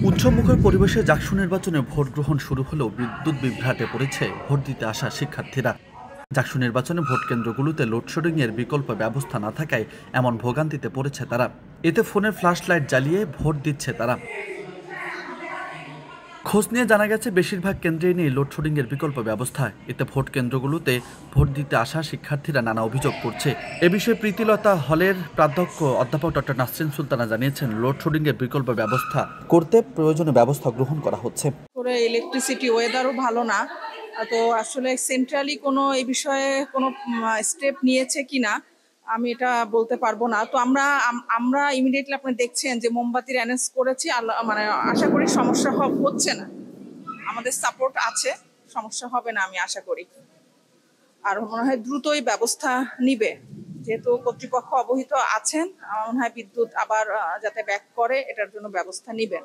উৎসবমুখর পরিবেশে জাকসু নির্বাচনে ভোট গ্রহণ শুরু হলেও বিদ্যুৎ বিভ্রাটে পড়েছে ভোট দিতে আসা শিক্ষার্থীরা। জাকসু নির্বাচনে ভোট কেন্দ্রগুলোতে লোডশেডিংয়ের বিকল্প ব্যবস্থা না থাকায় এমন ভোগান্তিতে পড়েছে তারা। এতে ফোনের ফ্ল্যাশ লাইট জ্বালিয়ে ভোট দিচ্ছে তারা। খোঁজ নিয়ে জানা গেছে বেশিরভাগ কেন্দ্রেই নেই লোডশেডিংয়ের বিকল্প ব্যবস্থা। এতে ভোট কেন্দ্রগুলোতে ভোট দিতে আসা শিক্ষার্থীরা নানা অভিযোগ করছে। এ বিষয়ে প্রীতিলতা হলের প্রাধ্যক্ষ অধ্যাপক ডক্টর নাসরিন সুলতানা জানিয়েছেন, লোডশেডিংয়ের বিকল্প ব্যবস্থা করতে প্রয়োজনীয় ব্যবস্থা গ্রহণ করা হচ্ছে। ইলেকট্রিসিটি ওয়েদারও ভালো না, তো আসলে সেন্ট্রালি কোনো এই বিষয়ে কোনো স্টেপ নিয়েছে কিনা আমি এটা বলতে পারবো না। তো আমরা ইমিডিয়েটলি আপনি দেখছেন যে মোমবাতির অ্যানেন্স করেছি, মানে আশা করি সমস্যা হচ্ছে না, আমাদের সাপোর্ট আছে, সমস্যা হবে না আমি আশা করি। আর মনে হয় দ্রুতই ব্যবস্থা নিবে, যেহেতু কর্তৃপক্ষ অবহিত আছেন, আমার মনে হয় বিদ্যুৎ আবার যাতে ব্যাক করে এটার জন্য ব্যবস্থা নিবেন।